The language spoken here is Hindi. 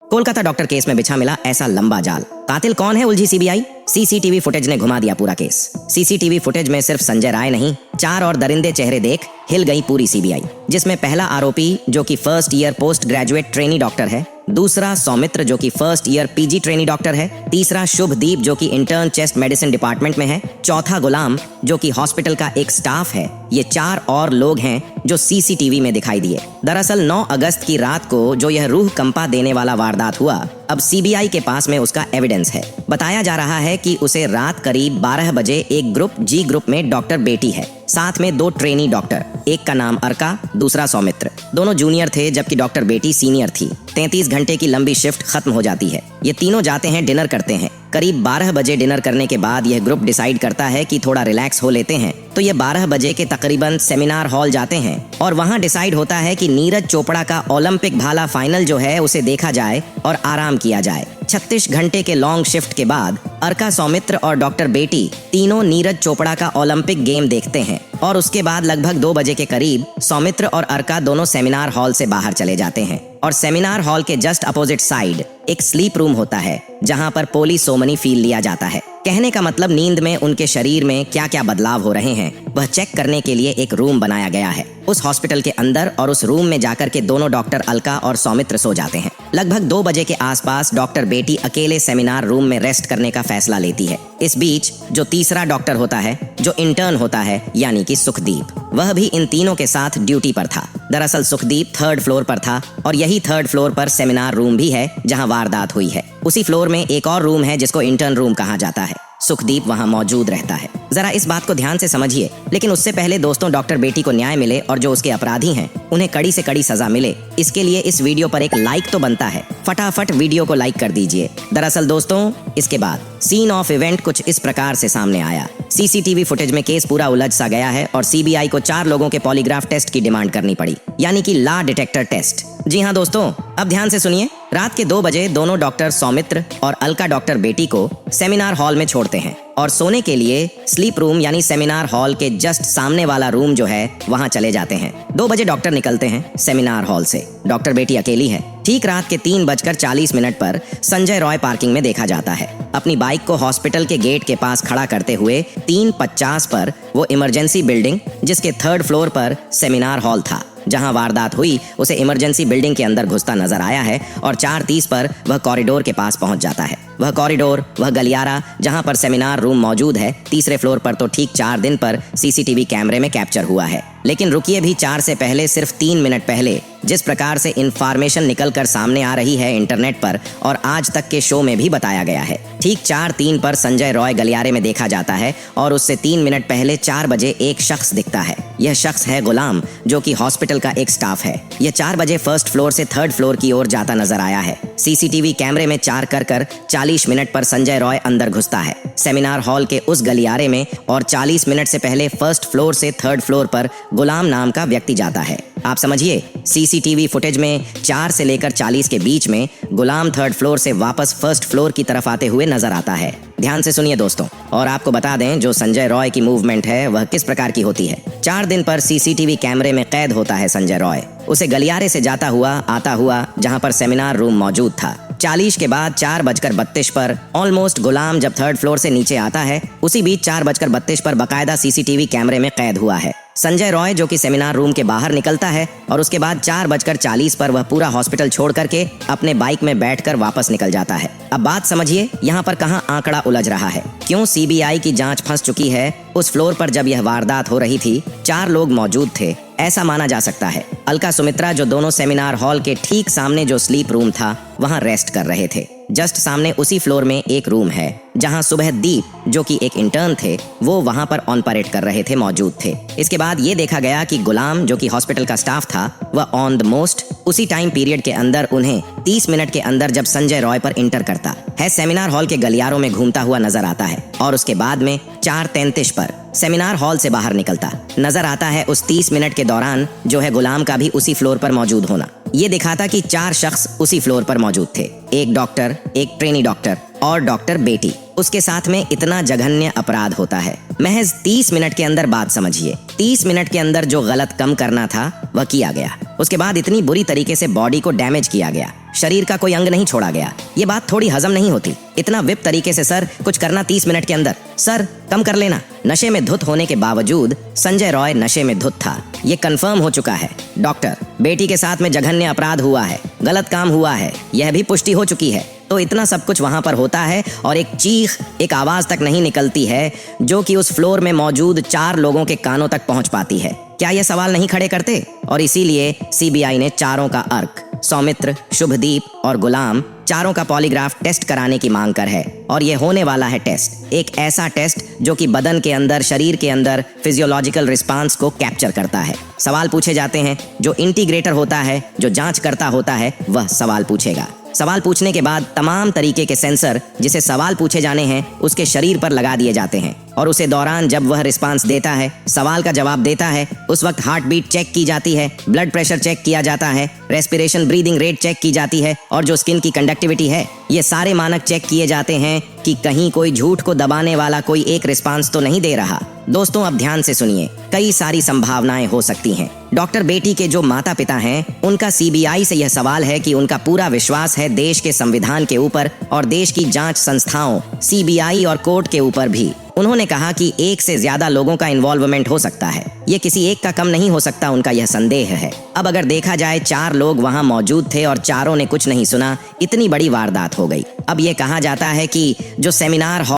कोलकाता डॉक्टर केस में बिछा मिला ऐसा लंबा जाल। कातिल कौन है उलझी सीबीआई। सीसीटीवी फुटेज ने घुमा दिया पूरा केस। सीसीटीवी फुटेज में सिर्फ संजय राय नहीं, 4 और दरिंदे चेहरे देख हिल गई पूरी सीबीआई। जिसमें पहला आरोपी जो कि first year post graduate trainee doctor है, दूसरा सौमित्र जो कि first year PG trainee doctor है, तीसरा शुभदीप जो कि इंटर्न चेस्ट मेडिसिन डिपार्टमेंट में है, चौथा गुलाम जो कि हॉस्पिटल का एक स्टाफ है। ये 4 और लोग हैं जो सीसीटीवी में दिखाई दिए। दरअसल 9 अगस्त की रात को जो यह रूह कंपा देने वाला वारदात हुआ, अब सीबीआई के पास में उसका एविडेंस है। बताया जा रहा है कि उसे रात करीब 12 बजे एक ग्रुप जी ग्रुप में डॉक्टर बेटी है, साथ में 2 ट्रेनी डॉक्टर, एक का नाम अर्का, दूसरा सौमित्र। दोनों जूनियर थे जबकि डॉक्टर बेटी सीनियर थी। 33 घंटे की लंबी शिफ्ट खत्म हो जाती है। ये तीनों जाते हैं डिनर करते हैं। करीब 12 बजे डिनर करने के बाद यह ग्रुप डिसाइड करता है कि थोड़ा रिलैक्स हो लेते हैं, तो ये 12 बजे के तकरीबन सेमिनार हॉल जाते हैं और वहाँ डिसाइड होता है कि नीरज चोपड़ा का ओलंपिक भाला फाइनल जो है उसे देखा जाए और आराम किया जाए। 36 घंटे के लॉन्ग शिफ्ट के बाद अर्का, सौमित्र और डॉक्टर बेटी तीनों नीरज चोपड़ा का ओलंपिक गेम देखते हैं और उसके बाद लगभग 2 बजे के करीब सौमित्र और अर्का दोनों सेमिनार हॉल से बाहर चले जाते हैं और सेमिनार हॉल के जस्ट अपोजिट साइड एक स्लीप रूम होता है जहां पर पोली सोमनी फील लिया जाता है। कहने का मतलब नींद में उनके शरीर में क्या क्या बदलाव हो रहे हैं वह चेक करने के लिए एक रूम बनाया गया है उस हॉस्पिटल के अंदर, और उस रूम में जाकर के दोनों डॉक्टर अलका और सौमित्र सो जाते हैं। लगभग 2 बजे के आसपास डॉक्टर बेटी अकेले सेमिनार रूम में रेस्ट करने का फैसला लेती है। इस बीच जो तीसरा डॉक्टर होता है, जो इंटर्न होता है, यानी कि सुखदीप, वह भी इन तीनों के साथ ड्यूटी पर था। दरअसल सुखदीप 3rd फ्लोर पर था और यही 3rd फ्लोर पर सेमिनार रूम भी है जहां वारदात हुई है। उसी फ्लोर में एक और रूम है जिसको इंटर्न रूम कहा जाता है। सुखदीप वहां मौजूद रहता है। जरा इस बात को ध्यान से समझिए, लेकिन उससे पहले दोस्तों डॉक्टर बेटी को न्याय मिले और जो उसके अपराधी हैं उन्हें कड़ी से कड़ी सजा मिले, इसके लिए इस वीडियो पर एक लाइक तो बनता है। फटाफट वीडियो को लाइक कर दीजिए। दरअसल दोस्तों इसके बाद सीन ऑफ इवेंट कुछ इस प्रकार से सामने आया। सीसीटीवी फुटेज में केस पूरा उलझ सा गया है और सीबीआई को 4 लोगों के पॉलीग्राफ टेस्ट की डिमांड करनी पड़ी, यानी कि ला डिटेक्टर टेस्ट। जी हाँ दोस्तों, अब ध्यान से सुनिए। रात के 2 बजे दोनों डॉक्टर सौमित्र और अलका डॉक्टर बेटी को सेमिनार हॉल में छोड़ते हैं और सोने के लिए स्लीप रूम यानी सेमिनार हॉल के जस्ट सामने वाला रूम जो है वहां चले जाते हैं। 2 बजे डॉक्टर निकलते हैं सेमिनार हॉल से। डॉक्टर बेटी अकेली है। ठीक रात के 3:40 पर संजय रॉय पार्किंग में देखा जाता है। अपनी बाइक को हॉस्पिटल के गेट के पास खड़ा करते हुए 3:50 पर वो इमरजेंसी बिल्डिंग, जिसके 3rd फ्लोर पर सेमिनार हॉल था जहां वारदात हुई, उसे इमरजेंसी बिल्डिंग के अंदर घुसता नजर आया है और 4:30 पर वह कॉरिडोर के पास पहुंच जाता है। वह कॉरिडोर, वह गलियारा जहां पर सेमिनार रूम मौजूद है, तीसरे फ्लोर पर तो ठीक 4 दिन पर सीसीटीवी कैमरे में कैप्चर हुआ है। लेकिन रुकिए भी, 4 से पहले सिर्फ 3 मिनट पहले जिस प्रकार से इंफॉर्मेशन निकलकर सामने आ रही है इंटरनेट पर और आज तक के शो में भी बताया गया है। ठीक 4:03 पर संजय रॉय गलियारे में देखा जाता है और उससे 3 मिनट पहले 4 बजे एक शख्स दिखता है। यह शख्स है गुलाम, जो कि हॉस्पिटल का एक स्टाफ है। यह 4 बजे 1st फ्लोर से 3rd फ्लोर की ओर जाता नजर आया है। सीसीटीवी कैमरे में 4 कर 40 मिनट पर संजय रॉय अंदर घुसता है सेमिनार हॉल के उस गलियारे में और 40 मिनट से पहले 1st फ्लोर से 3rd फ्लोर पर गुलाम नाम का व्यक्ति जाता है। आप समझिए, सीसीटीवी फुटेज में 4 से लेकर 40 के बीच में गुलाम 3rd फ्लोर से वापस 1st फ्लोर की तरफ आते हुए नजर आता है। ध्यान से सुनिए दोस्तों, और आपको बता दें जो संजय रॉय की मूवमेंट है वह किस प्रकार की होती है। 4 दिन पर सीसीटीवी कैमरे में कैद होता है संजय रॉय, उसे गलियारे से जाता हुआ आता हुआ जहां पर सेमिनार रूम मौजूद था। 40 के बाद 4:32 पर ऑलमोस्ट गुलाम जब 3rd फ्लोर से नीचे आता है, उसी बीच 4:32 पर बकायदा सीसीटीवी कैमरे में कैद हुआ है। संजय रॉय जो कि सेमिनार रूम के बाहर निकलता है और उसके बाद 4:40 पर वह पूरा हॉस्पिटल छोड़ करके अपने बाइक में बैठकर वापस निकल जाता है। अब बात समझिए, यहाँ पर कहाँ आंकड़ा उलझ रहा है, क्यों सीबीआई की जांच फंस चुकी है। उस फ्लोर पर जब यह वारदात हो रही थी 4 लोग मौजूद थे, ऐसा माना जा सकता है। अलका, सुमित्रा जो दोनों सेमिनार हॉल के ठीक सामने जो स्लीप रूम था वहां रेस्ट कर रहे थे। जस्ट सामने उसी फ्लोर में एक रूम है जहां शुभदीप जो कि एक इंटर्न थे वो वहां पर ऑन परेड कर रहे थे, मौजूद थे। इसके बाद ये देखा गया कि गुलाम जो कि हॉस्पिटल का स्टाफ था वह ऑन द मोस्ट उसी टाइम पीरियड के अंदर उन्हें 30 मिनट के अंदर जब संजय रॉय पर इंटर करता है सेमिनार हॉल के गलियारों में घूमता हुआ नजर आता है और उसके बाद में 4:33 पर सेमिनार हॉल से बाहर निकलता नजर आता है। उस 30 मिनट के दौरान जो है गुलाम का भी उसी फ्लोर पर मौजूद होना ये दिखाता कि 4 शख्स उसी फ्लोर पर मौजूद थे, एक डॉक्टर, एक ट्रेनी डॉक्टर और डॉक्टर बेटी। उसके साथ में इतना जघन्य अपराध होता है। महज 30 मिनट के अंदर बात समझिए, 30 मिनट के अंदर जो गलत कम करना था वह किया गया। उसके बाद इतनी बुरी तरीके से बॉडी को डैमेज किया गया, शरीर का कोई अंग नहीं छोड़ा गया। ये बात थोड़ी हजम नहीं होती। इतना विप तरीके से सर कुछ करना 30 मिनट के अंदर, सर कम कर लेना। नशे में धुत होने के बावजूद संजय रॉय नशे में धुत था, ये कंफर्म हो चुका है। डॉक्टर, बेटी के साथ में जघन्य अपराध हुआ है, गलत काम हुआ है, यह भी पुष्टि हो चुकी है। तो इतना सब कुछ वहां पर होता है और एक चीख, एक आवाज तक नहीं निकलती है जो कि उस फ्लोर में मौजूद 4 लोगों के कानों तक पहुंच पाती है। क्या यह सवाल नहीं खड़े करते? और इसीलिए सीबीआई ने चारों का अर्क, सौमित्र, शुभदीप और गुलाम, चारों का पॉलीग्राफ टेस्ट कराने की मांग कर है। और ये होने वाला है टेस्ट, एक ऐसा टेस्ट जो कि बदन के अंदर, शरीर के अंदर फिजियोलॉजिकल रिस्पांस को कैप्चर करता है। सवाल पूछे जाते हैं, जो इंटीग्रेटर होता है, जो जांच करता होता है, वह सवाल पूछेगा। सवाल पूछने के बाद तमाम तरीके के सेंसर जिसे सवाल पूछे जाने हैं उसके शरीर पर लगा दिए जाते हैं और उसे दौरान जब वह रिस्पांस देता है, सवाल का जवाब देता है, उस वक्त हार्ट बीट चेक की जाती है, ब्लड प्रेशर चेक किया जाता है, रेस्पिरेशन ब्रीदिंग रेट चेक की जाती है और जो स्किन की कंडक्टिविटी है, ये सारे मानक चेक किए जाते हैं कि कहीं कोई झूठ को दबाने वाला कोई एक रिस्पांस तो नहीं दे रहा। दोस्तों, अब ध्यान से सुनिए, कई सारी संभावनाएं हो सकती हैं। डॉक्टर बेटी के जो माता पिता हैं, उनका सीबीआई से यह सवाल है कि उनका पूरा विश्वास है देश के संविधान के ऊपर और देश की जांच संस्थाओं सीबीआई और कोर्ट के ऊपर भी। उन्होंने कहा कि 1 से ज्यादा लोगों का इन्वॉल्वमेंट हो सकता है, ये किसी एक का कम नहीं हो सकता, उनका यह संदेह है। अब अगर देखा जाए 4 लोग वहां मौजूद थे और चारों ने कुछ नहीं सुना, इतनी बड़ी वारदात हो गई। अब ये कहा जाता है कि जो सेमिनार हॉल